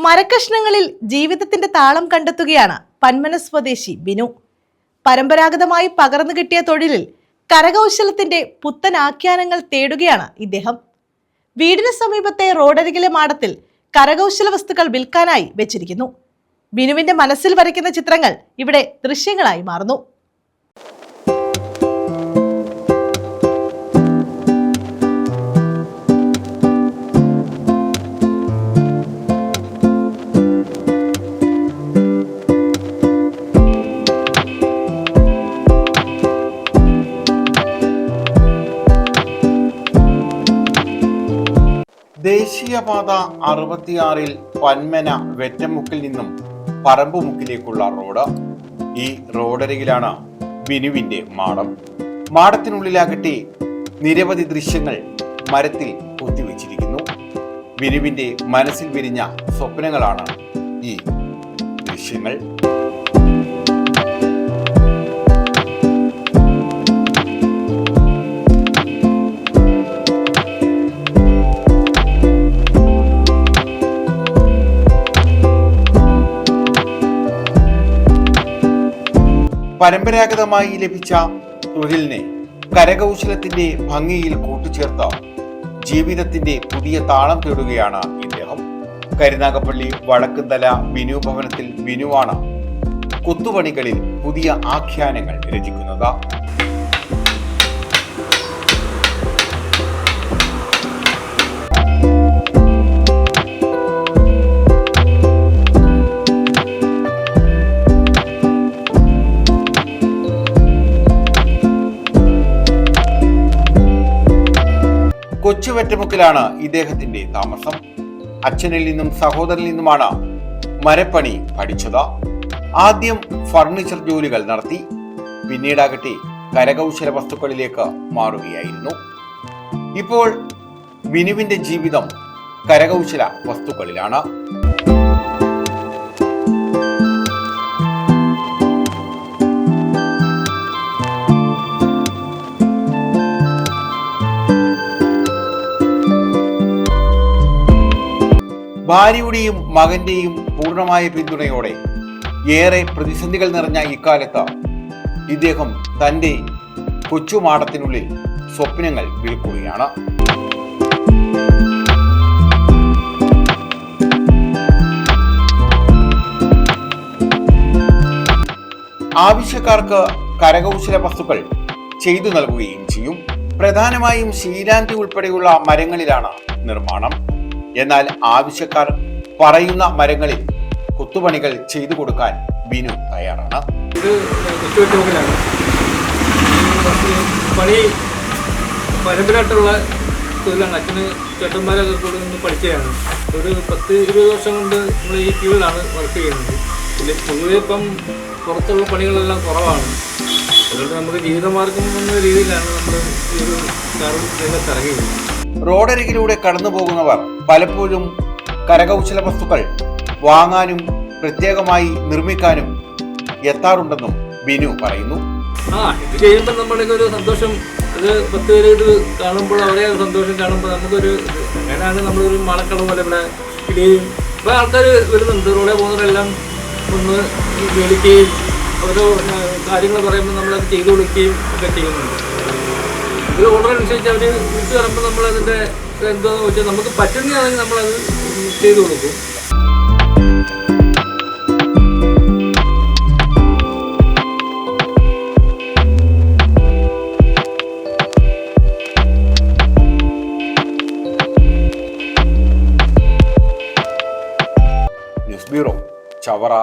മരക്കഷ്ണങ്ങളിൽ ജീവിതത്തിന്റെ താളം കണ്ടെത്തുകയാണ് പന്മന സ്വദേശി ബിനു. പരമ്പരാഗതമായി പകർന്നു കിട്ടിയ തൊഴിലിൽ കരകൗശലത്തിന്റെ പുത്തൻ ആഖ്യാനങ്ങൾ തേടുകയാണ് ഇദ്ദേഹം. വീടിന് സമീപത്തെ റോഡരികിലെ മാടത്തിൽ കരകൗശല വസ്തുക്കൾ വിൽക്കാനായി വെച്ചിരിക്കുന്നു. ബിനുവിന്റെ മനസ്സിൽ വരയ്ക്കുന്ന ചിത്രങ്ങൾ ഇവിടെ ദൃശ്യങ്ങളായി മാറുന്നു. ദേശീയപാത 66-ൽ പന്മന വെറ്റമുക്കിൽ നിന്നും പറമ്പുമുക്കിലേക്കുള്ള റോഡ്. ഈ റോഡരികിലാണ് ബിനുവിന്റെ മാടം. മാടത്തിനുള്ളിലാകട്ടെ നിരവധി ദൃശ്യങ്ങൾ മരത്തിൽ കൊത്തിവെച്ചിരിക്കുന്നു. ബിനുവിന്റെ മനസ്സിൽ വിരിഞ്ഞ സ്വപ്നങ്ങളാണ് ഈ ദൃശ്യങ്ങൾ. പരമ്പരാഗതമായി ലഭിച്ച തൊഴിലിനെ കരകൗശലത്തിന്റെ ഭംഗിയിൽ കൂട്ടുചേർത്ത ജീവിതത്തിന്റെ പുതിയ താളം തേടുകയാണ് ഇദ്ദേഹം. കരുനാഗപ്പള്ളി വടക്കുംതല ബിനു ഭവനത്തിൽ ബിനുവാണ് കൊത്തുപണികളിൽ പുതിയ ആഖ്യാനങ്ങൾ രചിക്കുന്നത്. കൊച്ചുവെറ്റമുക്കിലാണ് ഇദ്ദേഹത്തിന്റെ താമസം. അച്ഛനിൽ നിന്നും സഹോദരനിൽ നിന്നുമാണ് മരപ്പണി പഠിച്ചത്. ആദ്യം ഫർണിച്ചർ ജോലികൾ നടത്തി, പിന്നീടാകട്ടെ കരകൗശല വസ്തുക്കളിലേക്ക് മാറുകയായിരുന്നു. ഇപ്പോൾ ബിനുവിന്റെ ജീവിതം കരകൗശല വസ്തുക്കളിലാണ്. ഭാര്യയുടെയും മകന്റെയും പൂർണ്ണമായ പിന്തുണയോടെ ഏറെ പ്രതിസന്ധികൾ നിറഞ്ഞ ഇക്കാലത്ത് ഇദ്ദേഹം തന്റെ കൊച്ചുമാടത്തിനുള്ളിൽ സ്വപ്നങ്ങൾ വിൽക്കുകയാണ്. ആവശ്യക്കാർക്ക് കരകൗശല വസ്തുക്കൾ ചെയ്തു നൽകുകയും ചെയ്യും. പ്രധാനമായും ശീലാന്തി ഉൾപ്പെടെയുള്ള മരങ്ങളിലാണ് നിർമ്മാണം. എന്നാൽ ആവശ്യക്കാർ പറയുന്ന മരങ്ങളിൽ കൊത്തുപണികൾ ചെയ്തു കൊടുക്കാൻ ബിനു തയ്യാറാണ്. ഇത് പണി പരമ്പരായിട്ടുള്ള തൊഴിലാണ്. അച്ഛന് ചേട്ടന്മാരൊക്കെ കൂടെ നിന്ന് പഠിച്ചതാണ്. ഒരു 10-20 വർഷം കൊണ്ട് നമ്മൾ ഈ ഫീൽഡിലാണ് വർക്ക് ചെയ്യുന്നത്. പിന്നെ പൊതുവെ ഇപ്പം പുറത്തുള്ള പണികളെല്ലാം കുറവാണ്. അതുകൊണ്ട് നമുക്ക് ജീവിതമാർഗം എന്ന രീതിയിലാണ് നമ്മൾ ഈ ഒരു രംഗത്ത് ഇറങ്ങിയത്. റോഡരികിലൂടെ കടന്നു പോകുന്നവർ പലപ്പോഴും കരകൗശല വസ്തുക്കൾ വാങ്ങാനും പ്രത്യേകമായി നിർമ്മിക്കാനും എത്താറുണ്ടെന്നും ബിനു പറയുന്നു. ഇത് ചെയ്യുമ്പോൾ നമ്മൾക്ക് ഒരു സന്തോഷം, അത് 10 പേര് ഇത് കാണുമ്പോൾ അവരെ സന്തോഷം കാണുമ്പോൾ നമുക്കൊരു അങ്ങനെയാണ് നമ്മളൊരു മാളക്കട പോലെ ഇവിടെ ഇടുകയും ഇപ്പോൾ ആൾക്കാർ വരുന്നുണ്ട്. റോഡിൽ പോകുന്നവരെല്ലാം ഒന്ന് മേടിക്കുകയും ഓരോ കാര്യങ്ങൾ പറയുമ്പോൾ നമ്മളത് ചെയ്തു കൊടുക്കുകയും ഒക്കെ ചെയ്യുന്നുണ്ട്. ഇത് ഓർഡർ അനുസരിച്ച് അവർ വിളിച്ച് പറയുമ്പോൾ നമ്മളതിൻ്റെ എന്താണെന്ന് വെച്ചാൽ നമുക്ക് പറ്റുന്നതാണെങ്കിൽ നമ്മളത് ചെയ്തു കൊടുക്കും. News bureau, Chavara.